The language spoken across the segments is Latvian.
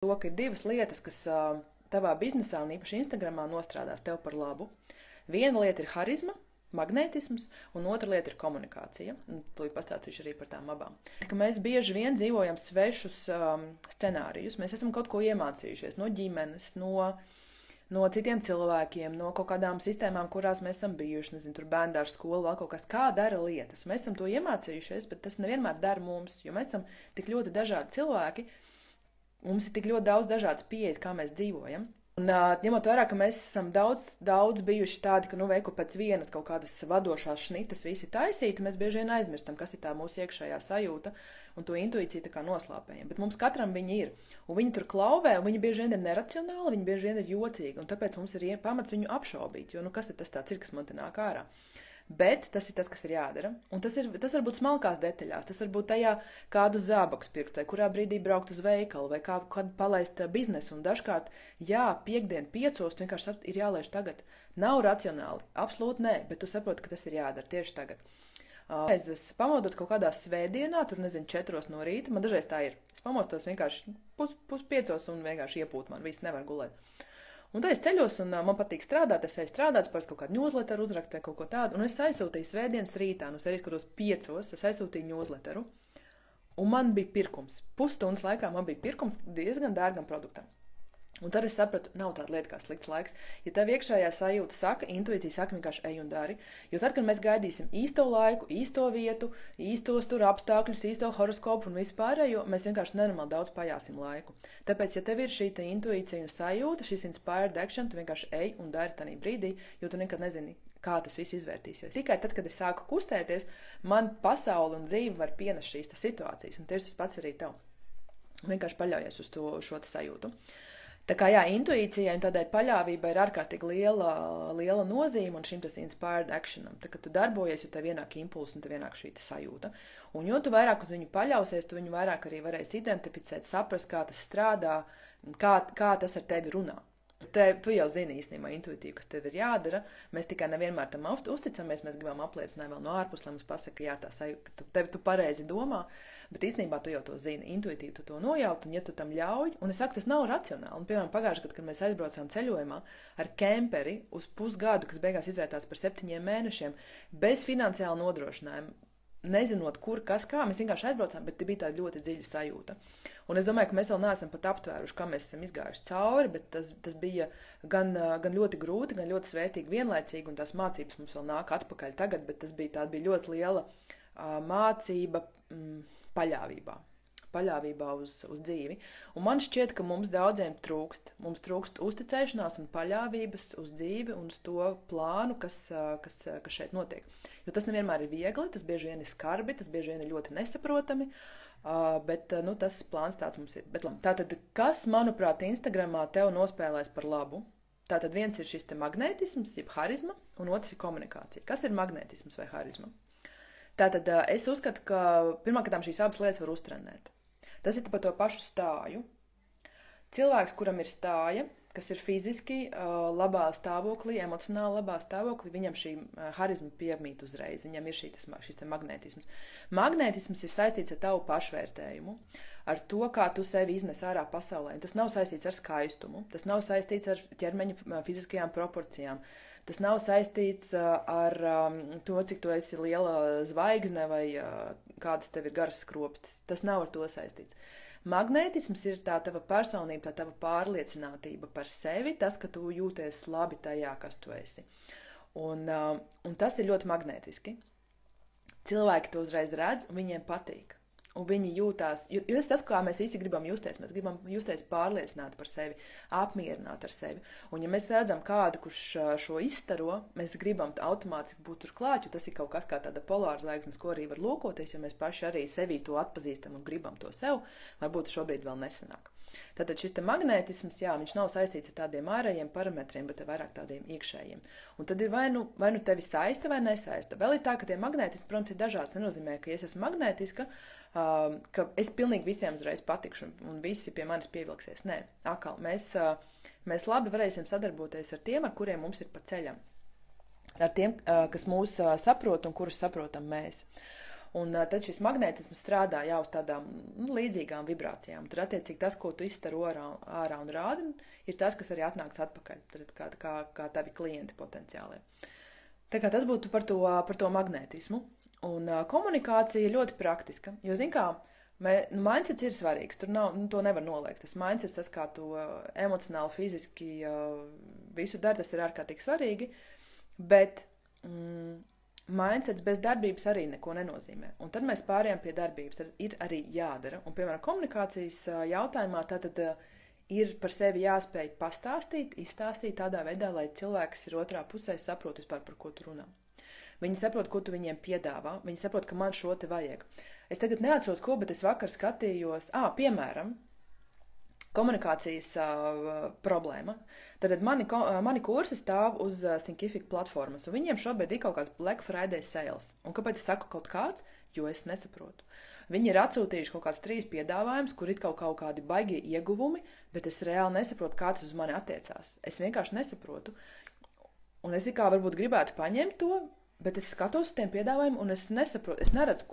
To, ka ir divas lietas, kas tavā biznesā un īpaši Instagramā nostrādās tev par labu. Viena lieta ir harizma, magnētisms, un otra lieta ir komunikācija. Tūlīt pastāstīšu arī par tām abām. Mēs bieži vien dzīvojam svešus scenārijus. Mēs esam kaut ko iemācījušies no ģimenes, no citiem cilvēkiem, no kaut kādām sistēmām, kurās mēs esam bijuši, nezinu, tur bērndārs, skola, vēl kaut kas, kā dara lietas. Mēs esam to iemācījušies, bet tas nevienmēr dara mums, jo mēs esam tik ļoti dažādi cilvēki, mums ir tik ļoti daudz dažādas pieejas, kā mēs dzīvojam. Un ņemot vērā, ka mēs esam daudz bijuši tādi, ka veiktu pēc vienas kaut kādas vadošās šnitas visi taisīti, mēs bieži vien aizmirstam, kas ir tā mūsu iekšējā sajūta un to intuīciju tā kā noslāpējam. Bet mums katram viņi ir. Un viņi tur klauvē, un viņi bieži vien ir neracionāli, viņi bieži vien ir jocīgi. Un tāpēc mums ir pamats viņu apšaubīt, jo kas ir tas tāds ir, kas man te nāk ārā. Bet tas ir tas, kas ir jādara. Un tas var būt smalkās detaļās. Tas var būt tajā, kādu zābakus pirkt, vai kurā brīdī braukt uz veikalu, vai kādu palaist biznesu. Un dažkārt, jā, piekdien 5:00 vienkārši ir jālaiž tagad. Nav racionāli, absolūti nē, bet tu saproti, ka tas ir jādara tieši tagad. Es pamodos kaut kādā svētdienā, tur nezinu, 4:00 no rīta. Man dažreiz tā ir. Es pamostos vienkārši pus 5:00 un vienkārši iepūt man. Viss nevar gulēt. Un tad es ceļos, un man patīk strādāt, es eju strādāt, parasti kaut kādu newsletteru uzrakstu vai kaut ko tādu, un es aizsūtīju svētdienas rītā, no serijas, kuros 5:00 es aizsūtīju newsletteru, un man bija pirkums. Pusstundas laikā man bija pirkums diezgan dārgam produktam. Un tad es sapratu, nav tāda lieta kā slikts laiks. Ja tev iekšējā sajūta saka, intuīcija saka, vienkārši ej un dari. Jo tad, kad mēs gaidīsim īsto laiku, īsto vietu, īstos tur apstākļus, īsto horoskopu un vispārējo, mēs vienkārši nenormāli daudz pajāsim laiku. Tāpēc, ja tev ir šī intuīcija un sajūta, šis inspired action, tu vienkārši ej un dari tajā brīdī, jo tu nekad nezini, kā tas viss izvērtīsies. Tikai tad, kad es sāku kustēties, man pasaule un dzīve var pienest šīs situācijas, un tieši tas pats arī tev. Vienkārši paļaujies uz šo sajūtu. Tā kā jā, intuīcijai un tādai paļāvībai ir ārkārtīgi liela nozīme un šim tas inspired actionam. Tā kā tu darbojies, jo tev ienāk impulss un tev ienāk šī sajūta. Un jo tu vairāk uz viņu paļausies, tu viņu vairāk arī varēsi identificēt, saprast, kā tas strādā, kā tas ar tevi runā. Tu jau zini īstenībā intuitīvi, kas tev ir jādara. Mēs tikai nevienmēr tam uzticamies, mēs gribam apliecinājumu vēl no ārpus, lai mums pasaka, jā, tā sajūta, ka tu pareizi domā, bet īstenībā tu jau to zini, intuitīvi tu to nojaut, un ja tu tam ļauj, un es saku, tas nav racionāli. Un, piemēram, pagājušajā gadā, kad mēs aizbraucām ceļojumā ar kemperi uz pusgadu, kas beigās izvērtās par 7 mēnešiem, bez finansiāla nodrošinājuma, nezinot, kur, kas, kā, mēs vienkārši aizbraucām, bet bija tāda ļoti dziļa sajūta. Un es domāju, ka mēs vēl neesam pat aptvēruši, kā mēs esam izgājuši cauri, bet tas bija gan ļoti grūti, gan ļoti svētīgi vienlaicīgi, un tās mācības mums vēl nāk atpakaļ tagad, bet tā bija ļoti liela mācība paļāvībā uz dzīvi. Un man šķiet, ka mums daudziem trūkst. Mums trūkst uzticēšanās un paļāvības uz dzīvi un uz to plānu, kas šeit notiek. Jo tas nevienmēr ir viegli, tas bieži vien ir skarbi, tas bieži vien ir ļoti nesaprotami, bet tas plāns tāds mums ir. Bet, tātad, kas, manuprāt, Instagramā tev nospēlēs par labu? Tātad viens ir šis te magnētisms, jeb harizma, un otrs ir komunikācija. Kas ir magnētisms vai harizma? Tātad es uzskatu, ka pirmkārt šīs abas lietas var uztrenēt. Tas ir par to pašu stāju. Cilvēks, kuram ir stāja, kas ir fiziski labā stāvoklī, emocionāli labā stāvoklī, viņam šī harizma piemīt uzreiz. Viņam ir šis magnētisms. Magnētisms ir saistīts ar tavu pašvērtējumu, ar to, kā tu sevi iznes ārā pasaulē. Tas nav saistīts ar skaistumu, tas nav saistīts ar ķermeņa fiziskajām proporcijām. Tas nav saistīts ar to, cik tu esi liela zvaigzne vai kādas tev ir garas skropstas. Tas nav ar to saistīts. Magnētisms ir tā tava personība, tā tava pārliecinātība par sevi, tas, ka tu jūties labi tajā, kas tu esi. Un tas ir ļoti magnētiski. Cilvēki to uzreiz redz un viņiem patīk. Un viņi jūtās, jo tas, kā mēs visi gribam justies, mēs gribam justies pārliecināti par sevi, apmierināti ar sevi. Un ja mēs redzam kādu, kurš šo izstaro, mēs gribam automātiski būt tur klāt, jo tas ir kaut kas kā tāda polāra zvaigznes, ko arī var lūkoties, jo mēs paši arī sevī to atpazīstam un gribam to sev, varbūt šobrīd vēl nesanāk. Tātad šis te magnētisms, jā, viņš nav saistīts ar tādiem ārējiem parametriem, bet vairāk tādiem iekšējiem. Un tad ir vai nu tevi saista vai nesaista. Vēl ir tā, ka tie magnētiski, protams, ir dažāds. Nenozīmē, ka ja es esmu magnētiska, ka es pilnīgi visiem uzreiz patikšu un visi pie manis pievilksies. Nē, atkal, mēs labi varēsim sadarboties ar tiem, ar kuriem mums ir pa ceļam. Ar tiem, kas mūs saprot un kurus saprotam mēs. Un tad šis magnētisms strādā jau uz tādām līdzīgām vibrācijām. Tur attiecīgi tas, ko tu izstaro ārā un rādi, ir tas, kas arī atnāks atpakaļ, tad kā tavi klienti potenciāli. Tā kā tas būtu par to magnētismu. Un komunikācija ļoti praktiska, jo, zin kā, mindsets ir svarīgs, tur to nevar noliegt. Tas mindsets, tas, kā tu emocionāli, fiziski visu dari, tas ir ārkārtīgi svarīgi, bet mindsets bez darbības arī neko nenozīmē. Un tad mēs pārējām pie darbības, tad ir arī jādara. Un, piemēram, komunikācijas jautājumā tātad ir par sevi jāspēj pastāstīt, izstāstīt tādā veidā, lai cilvēks ir otrā pusē saprot vispār, par ko tu runā. Viņi saprot, ko tu viņiem piedāvā, viņi saprot, ka man šo te vajag. Es tagad neatceros, ko, bet es vakar skatījos, piemēram, komunikācijas problēma. Tad mani kursi stāv uz Thinkific platformas, un viņiem šobrīd ir kaut kāds Black Friday sales. Un kāpēc es saku kaut kāds? Jo es nesaprotu. Viņi ir atsūtījuši kaut kāds 3 piedāvājumus, kur ir kaut kādi baigie ieguvumi, bet es reāli nesaprotu, kā tas uz mani attiecās. Es vienkārši nesaprotu. Un es varbūt gribētu paņemt to, bet es skatos uz tiem piedāvājumiem, un es nesaprotu, es neredzu,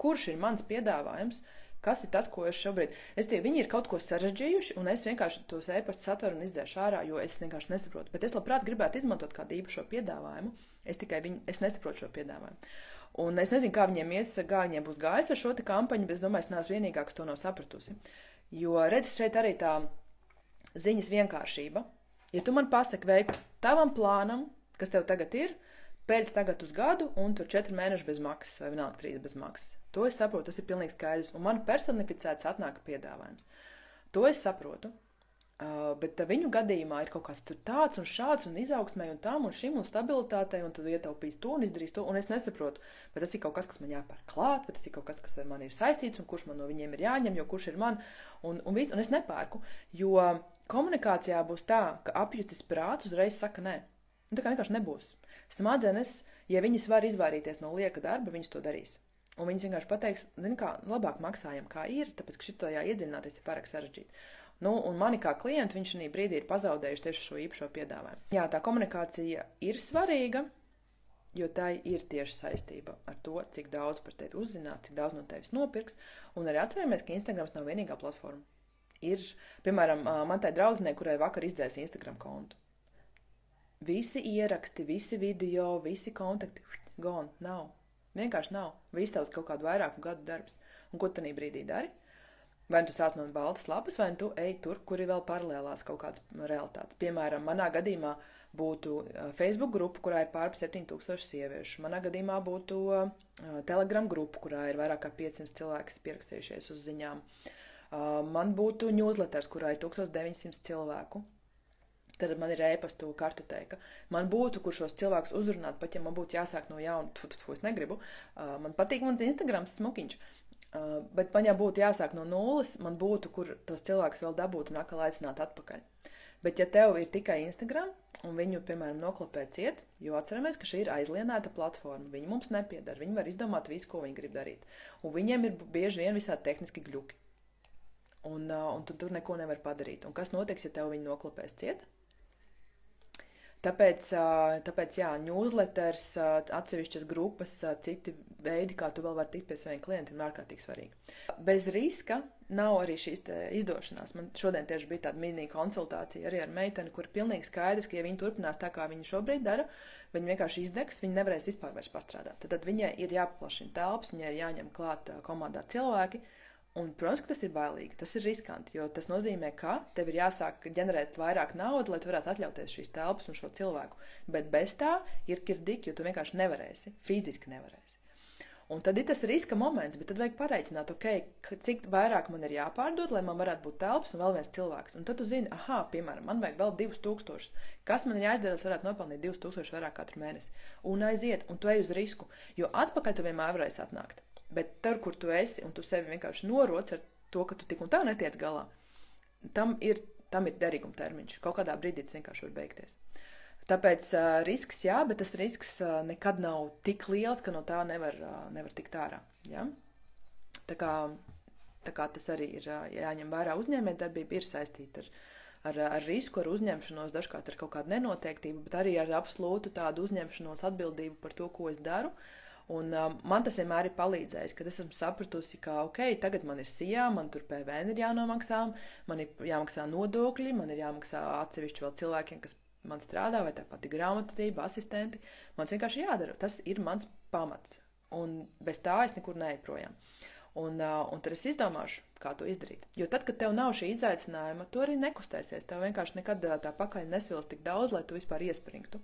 kurš ir mans piedāvājums, kas ir tas, ko es šobrīd... Viņi ir kaut ko sarežģījuši, un es vienkārši tos e-pastus atveru un izdzēšu ārā, jo es vienkārši nesaprotu. Bet es labprāt gribētu izmantot kādu īpašo piedāvājumu. Es nesaprotu šo piedāvājumu. Un es nezinu, kā viņiem būs gājis ar šo te kampaņu, bet es domāju, es neesmu vienīgā, kas to nav sapratusi. Jo, redz, šeit arī tā ziņas vienkāršība. Ja tu man pasaki veikt tavam plānam, kas tev tagad ir, pēc tagad uz gadu, un tur 4 mēneši bez maksas, vai vienalga 3 bez maksas. To es saprotu, tas ir pilnīgi skaidrs, un man personificēts atnāk piedāvājums. To es saprotu, bet viņu gadījumā ir kaut kas tur tāds un šāds, un izaugsmē, un tam, un šim, un stabilitātei, un tu ietaupīs to, un izdarīs to, un es nesaprotu, vai tas ir kaut kas, kas man jāpēr klāt, vai tas ir kaut kas, kas ar mani ir saistīts, un kurš man no viņiem ir jāņem, jo kurš ir man, un es nepērku, jo komunikācijā būs tā, ka apjutis prāts uzreiz saka nē. Tā kā vienkārši nebūs. Smadzenes, ja viņas var izvairīties no lieka darba, viņas to darīs. Un viņas vienkārši pateiks, labāk maksājam, kā ir, tāpēc, ka šitajā iedziļināties ir pārāk sarežģīti. Un mani kā klienti, viņš šī brīdī ir pazaudējuši tieši šo īpašo piedāvājumu. Jā, tā komunikācija ir svarīga, jo tai ir tieši saistība ar to, cik daudz par tevi uzzinās, cik daudz no tevis nopirks. Un arī atceramies, ka Instagrams nav vienīgā platforma. Ir, piemēram, man tai draudzenei, kurai vakar izdzēs Instagram kontu. Visi ieraksti, visi video, visi kontakti, gone, nav. Vienkārši nav. Viss tavs kaut kādu vairāku gadu darbs. Un ko tu tanī brīdī dari? Vai tu sāc no baltas lapas, vai tu ej tur, kur ir vēl paralēlās kaut kādas realitātes. Piemēram, manā gadījumā būtu Facebook grupa, kurā ir pār 7000 sieviešu. Manā gadījumā būtu Telegram grupa, kurā ir vairāk kā 500 cilvēki pierakstījušies uz ziņām. Man būtu newsletters, kurā ir 1900 cilvēku. Tad man ir e-pastu kartoteika. Man būtu, kur šos cilvēkus uzrunāt, pat ja man būtu jāsāk no jauna, es negribu. Man patīk mans Instagrams smukiņš. Bet man ja būtu jāsāk no nulles, man būtu, kur tos cilvēkus vēl dabūt un atkal aicināt atpakaļ. Bet ja tev ir tikai Instagram un viņu, piemēram, noklapē ciet, jo atceramies, ka šī ir aizlienēta platforma, viņi mums nepiedara, viņi var izdomāt visu, ko viņi grib darīt. Un viņiem ir bieži vien visādi tehniski gļuki. Un tu tur neko nevar padarīt. Un kas notiks, ja tev viņi noklapēs ciet? Tāpēc jā, newsletters, atsevišķas grupas, citi veidi, kā tu vēl vari tikt pie saviem klientiem, ir ārkārtīgi svarīgi. Bez riska nav arī šīs izdošanās. Man šodien tieši bija tāda mini konsultācija arī ar meiteni, kur ir pilnīgi skaidrs, ka ja viņi turpinās tā, kā viņi šobrīd dara, viņi vienkārši izdegs, viņi nevarēs vispār vairs pastrādāt. Tad viņai ir jāpaplašina telpas, viņai ir jāņem klāt komandā cilvēki. Un, protams, ka tas ir bailīgi, tas ir riskanti, jo tas nozīmē, ka tev ir jāsāk ģenerēt vairāk naudu, lai tu varētu atļauties šīs telpas un šo cilvēku. Bet bez tā ir kirdīgi, jo tu vienkārši nevarēsi, fiziski nevarēsi. Un tad ir tas riska moments, bet tad vajag pareiķināt, cik vairāk man ir jāpārdod, lai man varētu būt telpas un vēl viens cilvēks. Un tad tu zini, piemēram, man vajag vēl 2000. Kas man ir jāizdara, lai varētu nopelnīt 2000 vairāk katru mēnesi? Un aiziet, un tu ej uz risku, jo atpakaļ tu vienmēr varēsi atnākt. Bet tur, kur tu esi, un tu sevi vienkārši noroc ar to, ka tu tik un tā netiec galā, tam ir derīguma termiņš. Kaut kādā brīdī tas vienkārši var beigties. Tāpēc risks, jā, bet tas risks nekad nav tik liels, ka no tā nevar tikt ārā. Ja? Tā kā tas arī ir jāņem vērā, uzņēmējdarbība ir saistīta ar risku, ar uzņemšanos, dažkārt ar kaut kādu nenoteiktību, bet arī ar absolūtu tādu uzņemšanos atbildību par to, ko es daru. Un man tas vienmēr ir palīdzējis, kad es esmu sapratusi, ka, ok, tagad man ir SIA, man tur PVN ir jānomaksā, man ir jāmaksā nodokļi, man ir jāmaksā atsevišķi vēl cilvēkiem, kas man strādā, vai tā pati grāmatvedība, asistenti. Man tas vienkārši jādara. Tas ir mans pamats. Un bez tā es nekur neeju projām. Un tad es izdomāšu, kā to izdarīt. Jo tad, kad tev nav šī izaicinājuma, tu arī nekustēsies. Tev vienkārši nekad tā pakaļ nesvils tik daudz, lai tu vispār iespringtu.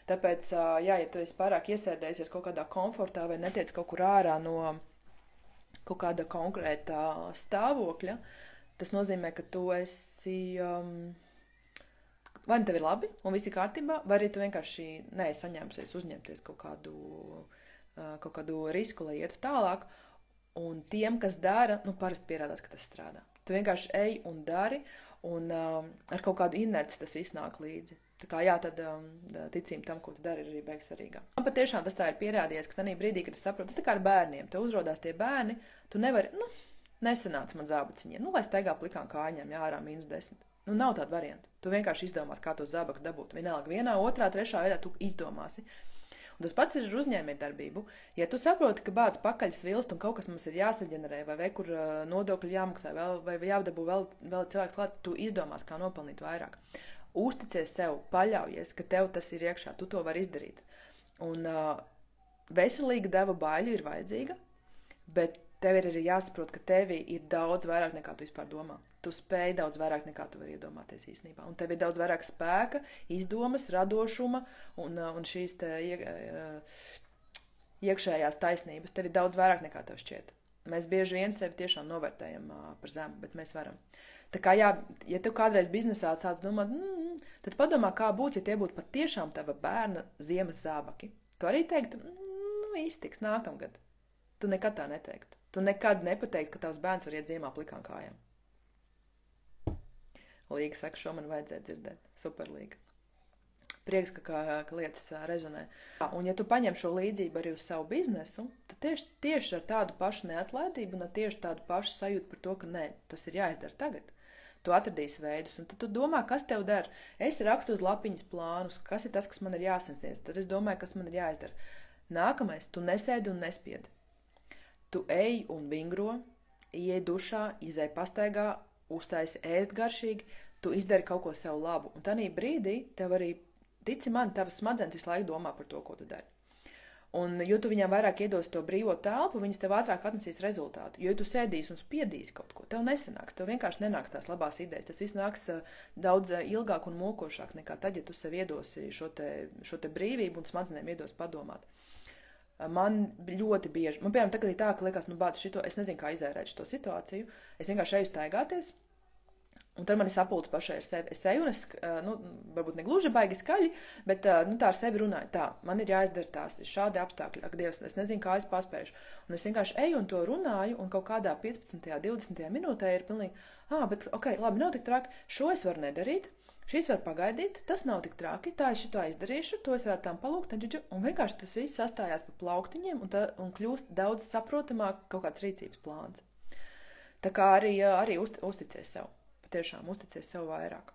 Tāpēc, ja tu esi pārāk iesēdējusies kaut kādā komfortā vai netiec kaut kur ārā no kaut kāda konkrētā stāvokļa, tas nozīmē, ka tu esi... vai nu tev ir labi un viss ir kārtībā, vai arī tu vienkārši neesi saņēmusies uzņemties kaut kādu risku, lai ietu tālāk. Un tiem, kas dara, parasti pierādās, ka tas strādā. Tu vienkārši ej un dari, un ar kaut kādu inerci tas viss nāk līdzi. Tā kā jā, tad ticība tam, ko tu dari, ir arī beigas svarīgā. Man patiešām tas tā ir pierādījies, ka tajā brīdī, kad es saprotu, tas tā kā ar bērniem. Tev uzrodās tie bērni, tu nevari, nesanāca man zābaciņiem. Lai staigā plikām kājām, ārā -10. Nav tāda varianta. Tu vienkārši izdomās, kā tos zābaks dabūt. Vienalga, vienā, otrā, trešā veidā tu izdomāsi. Un tas pats ir ar uzņēmējdarbību. Ja tu saproti, ka bāds pakaļ svilst un kaut kas mums ir jāsaģenerē, vai kur nodokļi jāmaksā, vai jādabū vēl cilvēks klāt, tu izdomās, kā nopelnīt vairāk. Uzticies sev, paļaujies, ka tev tas ir iekšā, tu to vari izdarīt. Un veselīga deva baiļu ir vajadzīga, bet tev ir arī jāsaprot, ka tevī ir daudz vairāk nekā tu vispār domā. Tu spēj daudz vairāk nekā tu vari iedomāties īstenībā. Un tev ir daudz vairāk spēka, izdomas, radošuma un šīs iekšējās taisnības. Tev ir daudz vairāk nekā tev šķiet. Mēs bieži vien sevi tiešām novērtējam par zemu, bet mēs varam. Tā kā jā, ja tev kādreiz biznesā sāc domāt, tad padomā, kā būtu, ja tie būtu patiešām tava bērna ziemas zābaki. Tu arī teiktu, iztiks nākamgad. Tu nekad tā neteiktu. Tu nekad nepateiktu, ka tavs bērns var iet ziemā plikām kājām. Līga saka, šo man vajadzēja dzirdēt. Superlīga. Prieks, ka lietas rezonē. Un ja tu paņem šo līdzību arī uz savu biznesu, tad tieši ar tādu pašu neatlaidību un tieši tādu pašu sajūtu par to, ka nē, tas ir jāizdara tagad. Tu atradīsi veidus, un tad tu domā, kas tev dara. Es rakstu uz lapiņas plānus, kas ir tas, kas man ir jāsasniedz. Tad es domāju, kas man ir jāizdara. Nākamais, tu nesēdi un nespiedi. Tu ej un vingro, iej dušā, izej pastaigā, uztaisi ēst garšīgi, tu izdari kaut ko sev labu. Un tanī brīdī tev arī, tici man, tavas smadzenes visu laiku domā par to, ko tu dari. Un jo tu viņām vairāk iedos to brīvo telpu, viņas tev ātrāk atnesīs rezultātu. Jo ja tu sēdīsi un spiedīsi kaut ko, tev nesanāks, tev vienkārši nenāks tās labās idejas. Tas viss nāks daudz ilgāk un mokošāk nekā tad, ja tu sev iedosi šo te brīvību un smadzenēm iedos padomāt. Man ļoti bieži, man piemēram tagad ir tā, ka liekas, bāc šito, es nezinu, kā izērēt šo situāciju, es vienkārši eju staigāties, un tad man ir sapulcs pašai ar sevi. Es eju un es, varbūt ne gluži baigi skaļi, bet tā ar sevi runāju, tā, man ir jāizdara tās, ir šādi apstākļi, ak Dievs, es nezinu, kā es paspējušu. Un es vienkārši eju un to runāju, un kaut kādā 15. 20. minūtē ir pilnīgi, bet ok, labi, nav tik traki, šo es varu nedarīt. Šīs var pagaidīt, tas nav tik traki, tā es šito izdarīšu, to es varētu tām palūgt, un vienkārši tas viss sastājās pa plauktiņiem un kļūst daudz saprotamāk kaut kāds rīcības plāns. Tā kā arī uzticies sev, patiešām uzticies sev vairāk.